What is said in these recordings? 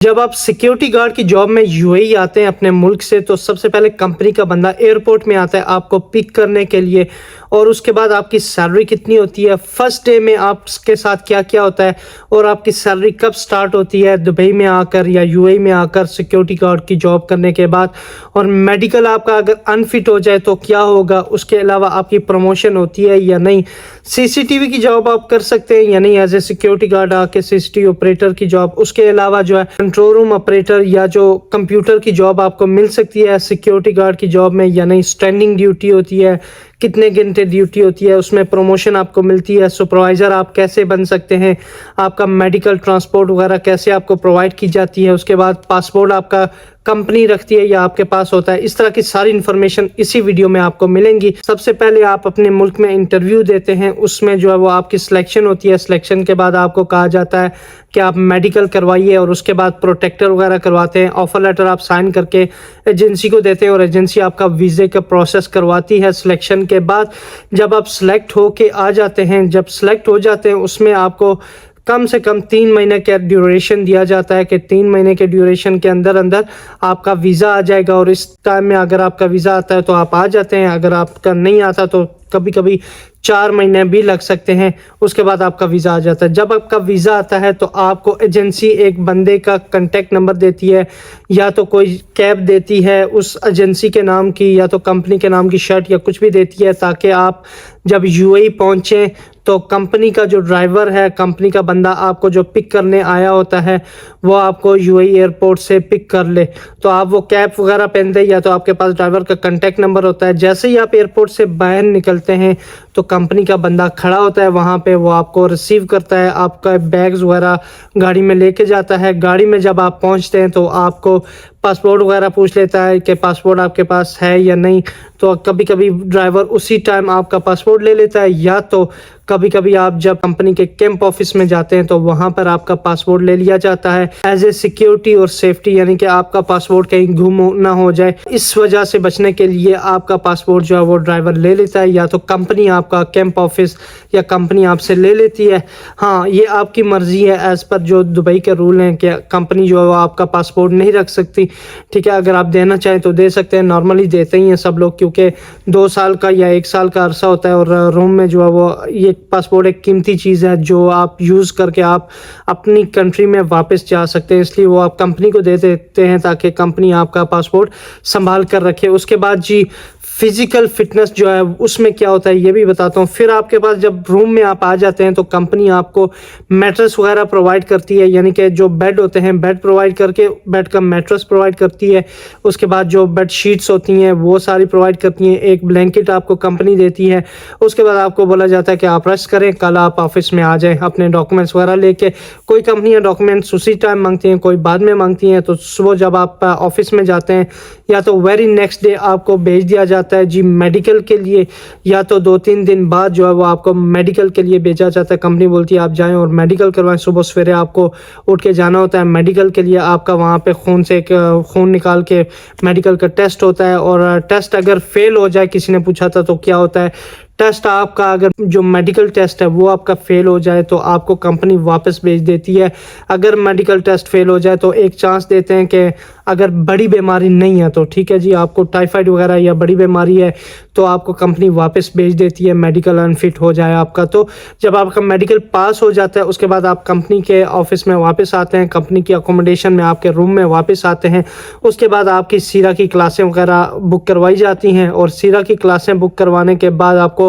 जब आप security guard की जॉब में यूएई आते हैं अपने मुल्क से, तो सबसे पहले कंपनी का बंदा एयरपोर्ट में आता है आपको पिक करने के लिए। और उसके बाद आपकी सैलरी कितनी होती है, फर्स्ट डे में आपके साथ क्या क्या होता है, और आपकी सैलरी कब स्टार्ट होती है दुबई में आकर या यूएई में आकर सिक्योरिटी गार्ड की जॉब करने के बाद। और मेडिकल आपका अगर अनफिट हो जाए तो क्या होगा, उसके अलावा आपकी प्रमोशन होती है या नहीं, सीसीटीवी की जॉब आप कर सकते हैं या नहीं एज ए सिक्योरिटी गार्ड आके सीसीटीवी ऑपरेटर की जॉब। उसके अलावा जो है कंट्रोल रूम ऑपरेटर या जो कंप्यूटर की जॉब आपको मिल सकती है सिक्योरिटी गार्ड की जॉब में या नहीं, स्टैंडिंग ड्यूटी होती है, कितने घंटे ड्यूटी होती है, उसमें प्रमोशन आपको मिलती है, सुपरवाइज़र आप कैसे बन सकते हैं, आपका मेडिकल ट्रांसपोर्ट वगैरह कैसे आपको प्रोवाइड की जाती है, उसके बाद पासपोर्ट आपका कंपनी रखती है या आपके पास होता है। इस तरह की सारी इन्फॉर्मेशन इसी वीडियो में आपको मिलेंगी। सबसे पहले आप अपने मुल्क में इंटरव्यू देते हैं, उसमें जो है वो आपकी सिलेक्शन होती है। सिलेक्शन के बाद आपको कहा जाता है कि आप मेडिकल करवाइए, और उसके बाद प्रोटेक्टर वगैरह करवाते हैं। ऑफर लेटर आप साइन करके एजेंसी को देते हैं और एजेंसी आपका वीज़े का प्रोसेस करवाती है। सिलेक्शन के बाद जब आप सिलेक्ट होके आ जाते हैं, जब सिलेक्ट हो जाते हैं, उसमें आपको कम से कम 3 महीने का ड्यूरेशन दिया जाता है कि 3 महीने के ड्यूरेशन के अंदर अंदर आपका वीज़ा आ जाएगा। और इस टाइम में अगर आपका वीज़ा आता है तो आप आ जाते हैं, अगर आपका नहीं आता तो कभी कभी 4 महीने भी लग सकते हैं, उसके बाद आपका वीज़ा आ जाता है। जब आपका वीज़ा आता है तो आपको एजेंसी एक बंदे का कांटेक्ट नंबर देती है, या तो कोई कैब देती है उस एजेंसी के नाम की, या तो कंपनी के नाम की शर्ट या कुछ भी देती है, ताकि आप जब यूएई पहुँचें तो कंपनी का जो ड्राइवर है, कंपनी का बंदा आपको जो पिक करने आया होता है, वो आपको यूएई एयरपोर्ट से पिक कर ले। तो आप वो कैप वगैरह पहनते हैं, या तो आपके पास ड्राइवर का कांटेक्ट नंबर होता है। जैसे ही आप एयरपोर्ट से बाहर निकलते हैं तो कंपनी का बंदा खड़ा होता है वहाँ पे, वो आपको रिसीव करता है, आपका बैग्स वगैरह गाड़ी में लेके जाता है। गाड़ी में जब आप पहुँचते हैं तो आपको पासपोर्ट वगैरह पूछ लेता है कि पासपोर्ट आपके पास है या नहीं। तो कभी कभी ड्राइवर उसी टाइम आपका पासपोर्ट ले लेता है, या तो कभी कभी आप जब कंपनी के कैंप ऑफिस में जाते हैं तो वहाँ पर आपका पासपोर्ट ले लिया जाता है एज ए सिक्योरिटी और सेफ्टी, यानी कि आपका पासपोर्ट कहीं गुम ना हो जाए। इस वजह से बचने के लिए आपका पासपोर्ट जो है वो ड्राइवर ले लेता है, या तो कंपनी आपका कैंप ऑफिस या कंपनी आपसे ले लेती है। हाँ, ये आपकी मर्जी है, एज पर जो दुबई के रूल हैं कि कंपनी जो है वो आपका पासपोर्ट नहीं रख सकती। ठीक है, अगर आप देना चाहें तो दे सकते हैं, नॉर्मली देते ही हैं सब लोग, क्योंकि 2 साल का या 1 साल का अरसा होता है। और रूम में जो है वो ये पासपोर्ट एक कीमती चीज़ है जो आप यूज़ करके आप अपनी कंट्री में वापस जा सकते हैं, इसलिए वो आप कंपनी को दे देते हैं ताकि कंपनी आपका पासपोर्ट संभाल कर रखे। उसके बाद जी फिजिकल फिटनेस जो है उसमें क्या होता है ये भी बताता हूँ। फिर आपके पास जब रूम में आप आ जाते हैं तो कंपनी आपको मैट्रेस वगैरह प्रोवाइड करती है, यानी कि जो बेड होते हैं बेड प्रोवाइड करके बेड का मैट्रेस प्रोवाइड करती है। उसके बाद जो बेड शीट्स होती हैं वो सारी प्रोवाइड करती हैं, एक ब्लैंकेट आपको कंपनी देती है। उसके बाद आपको बोला जाता है कि आप रेस्ट करें, कल आप ऑफिस में आ जाएं अपने डॉक्यूमेंट्स वगैरह लेके। कोई कंपनियां डॉक्यूमेंट्स उसी टाइम मांगती हैं, कोई बाद में मांगती हैं। तो सुबह जब आप ऑफिस में जाते हैं या तो वेरी नेक्स्ट डे आपको भेज दिया जाता है जी मेडिकल के लिए, या तो 2-3 दिन बाद जो है वो आपको मेडिकल के लिए भेजा जाता है। कंपनी बोलती है आप जाएं और मेडिकल करवाएं। सुबह सवेरे आपको उठ के जाना होता है मेडिकल के लिए। आपका वहाँ पे खून निकाल के मेडिकल का टेस्ट होता है, और टेस्ट अगर फेल हो जाए, किसी ने पूछा था तो क्या होता है, टेस्ट आपका अगर जो मेडिकल टेस्ट है वो आपका फेल हो जाए तो आपको कंपनी वापस भेज देती है। अगर मेडिकल टेस्ट फेल हो जाए तो एक चांस देते हैं कि अगर बड़ी बीमारी नहीं है तो ठीक है जी, आपको टाइफाइड वगैरह या बड़ी बीमारी है तो आपको कंपनी वापस भेज देती है, मेडिकल अनफिट हो जाए आपका। तो जब आपका मेडिकल पास हो जाता है उसके बाद आप कंपनी के ऑफिस में वापस आते हैं, कंपनी की अकोमोडेशन में आपके रूम में वापस आते हैं। उसके बाद आपकी सीरा की क्लासें वगैरह बुक करवाई जाती हैं, और सीरा की क्लासें बुक करवाने के बाद आपको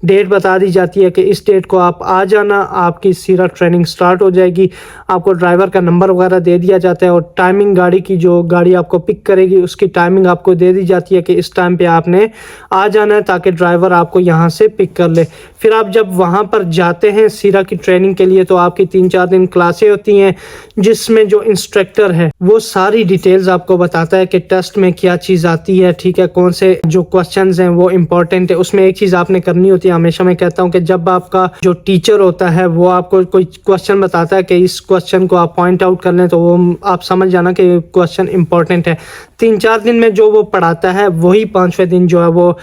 डेट बता दी जाती है कि इस डेट को आप आ जाना, आपकी सीरा ट्रेनिंग स्टार्ट हो जाएगी। आपको ड्राइवर का नंबर वगैरह दे दिया जाता है, और टाइमिंग गाड़ी की, जो गाड़ी आपको पिक करेगी उसकी टाइमिंग आपको दे दी जाती है कि इस टाइम पे आपने आ जाना है, ताकि ड्राइवर आपको यहाँ से पिक कर ले। फिर आप जब वहाँ पर जाते हैं सीरा की ट्रेनिंग के लिए तो आपकी 3-4 दिन क्लासें होती हैं, जिसमें जो इंस्ट्रक्टर है वो सारी डिटेल्स आपको बताता है कि टेस्ट में क्या चीज़ आती है, ठीक है, कौन से जो क्वेश्चंस हैं वो इम्पोर्टेंट है। उसमें एक चीज़ आपने करनी होती है, हमेशा मैं कहता हूं कि जब आपका जो टीचर होता है वो आपको कोई क्वेश्चन बताता है कि इस क्वेश्चन को आप पॉइंट आउट कर लें, तो वो आप समझ जाना कि क्वेश्चन इंपॉर्टेंट है। 3-4 दिन में जो वो पढ़ाता है वही 5वें दिन जो है वो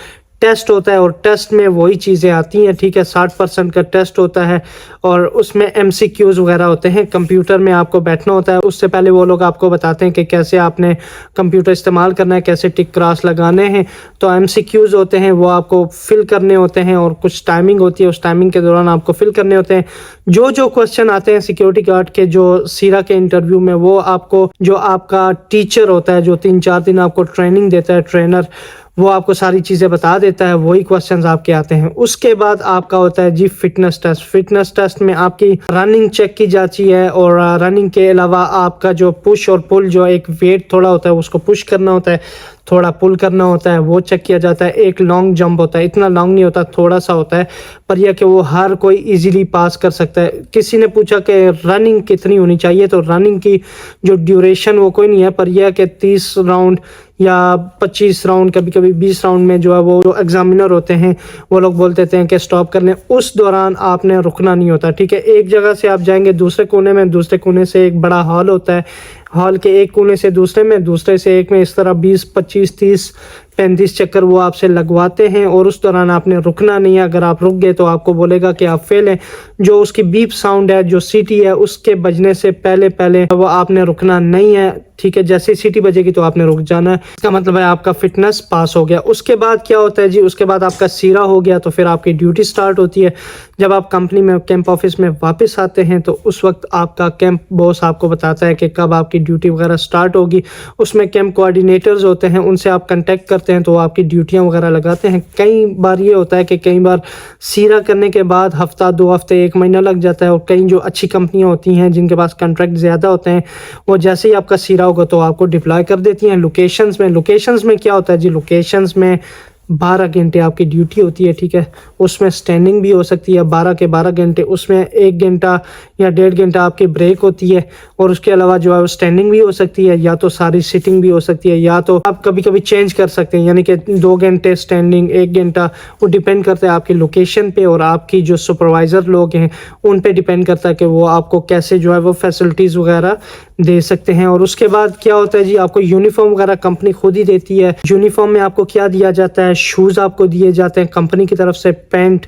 टेस्ट होता है और टेस्ट में वही चीज़ें आती हैं, ठीक है। 60% का टेस्ट होता है और उसमें MCQs वगैरह होते हैं। कंप्यूटर में आपको बैठना होता है, उससे पहले वो लोग आपको बताते हैं कि कैसे आपने कंप्यूटर इस्तेमाल करना है, कैसे टिक क्रॉस लगाने हैं। तो MCQs होते हैं, वो आपको फिल करने होते हैं और कुछ टाइमिंग होती है, उस टाइमिंग के दौरान आपको फिल करने होते हैं। जो क्वेश्चन आते हैं सिक्योरिटी गार्ड के जो सीरा के इंटरव्यू में, वो आपको जो आपका टीचर होता है जो 3-4 दिन आपको ट्रेनिंग देता है, ट्रेनर, वो आपको सारी चीज़ें बता देता है, वही क्वेश्चंस आपके आते हैं। उसके बाद आपका होता है जी फिटनेस टेस्ट। फिटनेस टेस्ट में आपकी रनिंग चेक की जाती है और रनिंग के अलावा आपका जो पुश और पुल, जो एक वेट थोड़ा होता है उसको पुश करना होता है, थोड़ा पुल करना होता है, वो चेक किया जाता है। एक लॉन्ग जंप होता है, इतना लॉन्ग नहीं होता, थोड़ा सा होता है, पर यह कि वो हर कोई इजीली पास कर सकता है। किसी ने पूछा कि रनिंग कितनी होनी चाहिए, तो रनिंग की जो ड्यूरेशन वो कोई नहीं है, पर यह कि 30 राउंड या 25 राउंड, कभी कभी 20 राउंड में जो है वो जो एग्जामिनर होते हैं वो लोग बोल देते हैं कि स्टॉप कर लें। उस दौरान आपने रुकना नहीं होता, ठीक है। एक जगह से आप जाएंगे दूसरे कोने में, दूसरे कोने से एक बड़ा हॉल होता है, हॉल के एक कोने से दूसरे में, दूसरे से एक में, इस तरह 20, 25, 30, 35 चक्कर वो आपसे लगवाते हैं और उस दौरान आपने रुकना नहीं है। अगर आप रुक गए तो आपको बोलेगा कि आप फेल हैं। जो उसकी बीप साउंड है, जो सीटी है, उसके बजने से पहले पहले वो आपने रुकना नहीं है, ठीक है। जैसे ही सीटी बजेगी तो आपने रुक जाना है। इसका मतलब है आपका फिटनेस पास हो गया। उसके बाद क्या होता है जी, उसके बाद आपका सीरा हो गया तो फिर आपकी ड्यूटी स्टार्ट होती है। जब आप कंपनी में, कैंप ऑफिस में वापस आते हैं तो उस वक्त आपका कैंप बॉस आपको बताता है कि कब आपकी ड्यूटी वगैरह स्टार्ट होगी। उसमें कैंप कोऑर्डिनेटर्स होते हैं, उनसे आप कंटेक्ट करते हैं तो वो आपकी ड्यूटियां वगैरह लगाते हैं। कई बार ये होता है कि कई बार सीरा करने के बाद हफ्ता, 2 हफ्ते, 1 महीना लग जाता है। और कई जो अच्छी कंपनियां होती हैं जिनके पास कॉन्ट्रैक्ट ज़्यादा होते हैं, वो जैसे ही आपका सीरा होगा तो आपको डिप्लॉय कर देती हैं लोकेशंस में। लोकेशंस में क्या होता है जी, लोकेशंस में 12 घंटे आपकी ड्यूटी होती है, ठीक है। उसमें स्टैंडिंग भी हो सकती है 12 के 12 घंटे, उसमें 1 घंटा या 1.5 घंटा आपकी ब्रेक होती है और उसके अलावा जो है वो स्टैंडिंग भी हो सकती है, या तो सारी सिटिंग भी हो सकती है, या तो आप कभी कभी चेंज कर सकते हैं, यानी कि 2 घंटे स्टैंडिंग, 1 घंटा। वो डिपेंड करता है आपकी लोकेशन पे और आपकी जो सुपरवाइज़र लोग हैं उन पे डिपेंड करता है कि वो आपको कैसे जो है वो फैसिलिटीज़ वगैरह दे सकते हैं। और उसके बाद क्या होता है जी, आपको यूनिफॉर्म वगैरह कंपनी खुद ही देती है। यूनिफॉर्म में आपको क्या दिया जाता है, शूज़ आपको दिए जाते हैं कंपनी की तरफ से, पैंट,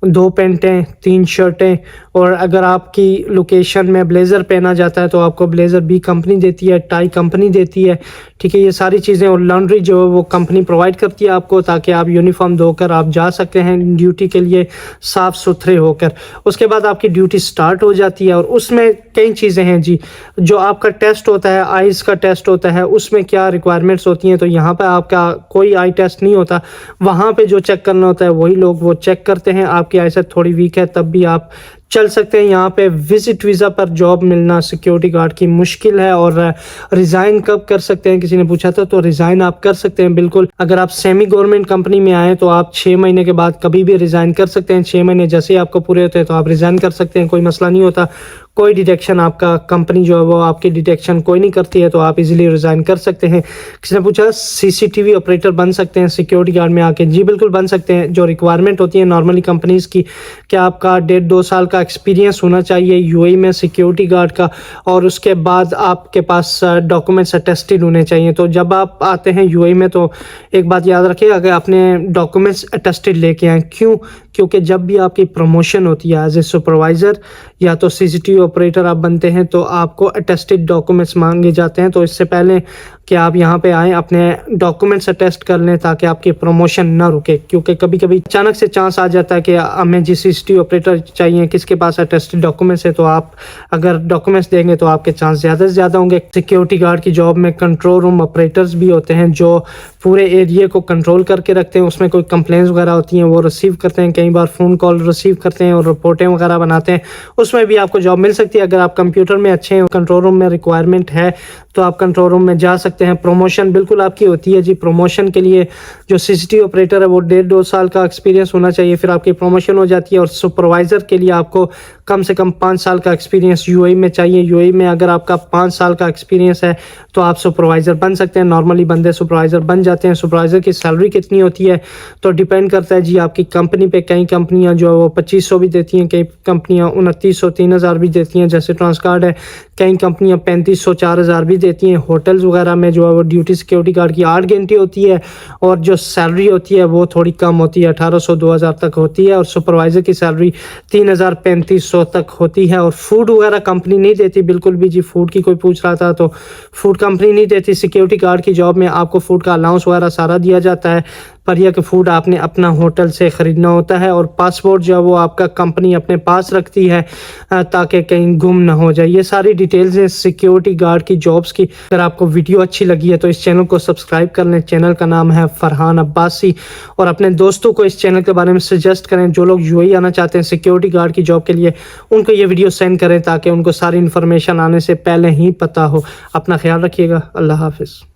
2 पैंटें, 3 शर्टें, और अगर आपकी लोकेशन में ब्लेज़र पहना जाता है तो आपको ब्लेज़र भी कंपनी देती है, टाई कंपनी देती है, ठीक है। ये सारी चीज़ें, और लॉन्ड्री जो है वो कंपनी प्रोवाइड करती है आपको, ताकि आप यूनिफॉर्म धोकर आप जा सकते हैं ड्यूटी के लिए साफ़ सुथरे होकर। उसके बाद आपकी ड्यूटी स्टार्ट हो जाती है और उसमें कई चीज़ें हैं जी। जो आपका टेस्ट होता है, आइज़ का टेस्ट होता है, उसमें क्या रिक्वायरमेंट्स होती हैं, तो यहाँ पर आपका कोई आई टेस्ट नहीं होता। वहाँ पर जो चेक करना होता है वही लोग वो चेक करते हैं। आपकी आईसाइट थोड़ी वीक है तब भी आप चल सकते हैं। यहाँ पे विजिट वीज़ा पर जॉब मिलना सिक्योरिटी गार्ड की मुश्किल है। और रिज़ाइन कब कर सकते हैं, किसी ने पूछा था, तो रिज़ाइन आप कर सकते हैं बिल्कुल। अगर आप सेमी गवर्नमेंट कंपनी में आए तो आप 6 महीने के बाद कभी भी रिज़ाइन कर सकते हैं। 6 महीने जैसे ही आपको पूरे होते हैं तो आप रिज़ाइन कर सकते हैं, कोई मसला नहीं होता। कोई डिटेक्शन आपका कंपनी जो है वो आपकी डिटेक्शन कोई नहीं करती है, तो आप इजीली रिज़ाइन कर सकते हैं। किसी ने पूछा CCTV ऑपरेटर बन सकते हैं सिक्योरिटी गार्ड में आके, जी बिल्कुल बन सकते हैं। जो रिक्वायरमेंट होती है नॉर्मली कंपनीज़ की, कि आपका 1.5-2 साल का एक्सपीरियंस होना चाहिए UAE में सिक्योरिटी गार्ड का, और उसके बाद आपके पास डॉक्यूमेंट्स अटेस्टेड होने चाहिए। तो जब आप आते हैं UAE में तो एक बात याद रखिएगा कि अपने डॉक्यूमेंट्स अटेस्टेड लेके आएँ। क्यों? क्योंकि जब भी आपकी प्रमोशन होती है एज ए सुपरवाइज़र या तो CCTV ऑपरेटर आप बनते हैं तो आपको अटेस्टेड डॉक्यूमेंट्स मांगे जाते हैं। तो इससे पहले कि आप यहाँ पे आएँ अपने डॉक्यूमेंट्स अटेस्ट कर लें ताकि आपकी प्रमोशन ना रुके, क्योंकि कभी कभी अचानक से चांस आ जाता है कि हमें जिस CCTV ऑपरेटर चाहिए किसके पास अटेस्टेड डॉक्यूमेंट्स है, तो आप अगर डॉक्यूमेंट्स देंगे तो आपके चांस ज़्यादा से ज़्यादा होंगे। सिक्योरिटी गार्ड की जॉब में कंट्रोल रूम ऑपरेटर्स भी होते हैं जो पूरे एरिया को कंट्रोल करके रखते हैं। उसमें कोई कंप्लेंट्स वगैरह होती हैं वो रिसीव करते हैं, कई बार फ़ोन कॉल रिसीव करते हैं और रिपोर्टें वगैरह बनाते हैं। उसमें भी आपको जॉब मिल सकती है अगर आप कंप्यूटर में अच्छे हैं। कंट्रोल रूम में रिक्वायरमेंट है तो आप कंट्रोल रूम में जा सकते हैं। प्रमोशन बिल्कुल आपकी होती है जी। प्रमोशन के लिए जो CCTV ऑपरेटर है वो 1.5-2 साल का एक्सपीरियंस होना चाहिए, फिर आपकी प्रमोशन हो जाती है। और सुपरवाइज़र के लिए आपको कम से कम 5 साल का एक्सपीरियंस यूएई में चाहिए। यूएई में अगर आपका 5 साल का एक्सपीरियंस है तो आप सुपरवाइज़र बन सकते हैं। नॉर्मली बंदे सुपरवाइज़र बन जाते हैं। सुपरवाइज़र की सैलरी कितनी होती है तो डिपेंड करता है जी आपकी कंपनी पे। कई कंपनियां जो है वो 2500 भी देती हैं, कई कंपनियां 2900 3000 भी देती हैं, जैसे ट्रांसकार्ड है। कई कंपनियां 3500 4000 भी देती हैं। होटल्स वगैरह में जो है वो ड्यूटी सिक्योरिटी गार्ड की 8 घंटे होती है और जो सैलरी होती है वो थोड़ी कम होती है, 1800 2000 तक होती है। और सुपरवाइज़र की सैलरी 3000 3500 तक होती है। और फूड वगैरह कंपनी नहीं देती बिल्कुल भी जी। फूड की कोई पूछ रहा था तो फूड कंपनी नहीं देती। सिक्योरिटी गार्ड की जॉब में आपको फूड का अलाउंस वगैरह सारा दिया जाता है, पर यह कि फ़ूड आपने अपना होटल से ख़रीदना होता है। और पासपोर्ट जो है वो आपका कंपनी अपने पास रखती है ताकि कहीं गुम ना हो जाए। ये सारी डिटेल्स हैं सिक्योरिटी गार्ड की जॉब्स की। अगर आपको वीडियो अच्छी लगी है तो इस चैनल को सब्सक्राइब कर लें। चैनल का नाम है फरहान अब्बासी। और अपने दोस्तों को इस चैनल के बारे में सजेस्ट करें जो लोग यूएई आना चाहते हैं सिक्योरिटी गार्ड की जॉब के लिए। उनको ये वीडियो सेंड करें ताकि उनको सारी इन्फॉर्मेशन आने से पहले ही पता हो। अपना ख्याल रखिएगा। अल्लाह हाफिज़।